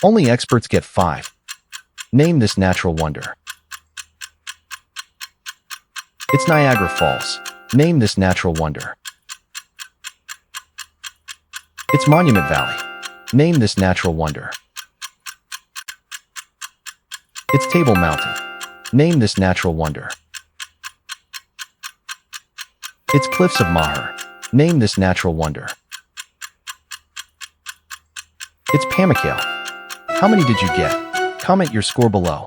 Only experts get 5. Name this natural wonder. It's Niagara Falls. Name this natural wonder. It's Monument Valley. Name this natural wonder. It's Table Mountain. Name this natural wonder. It's Cliffs of Moher. Name this natural wonder. It's Pamukale. How many did you get? Comment your score below.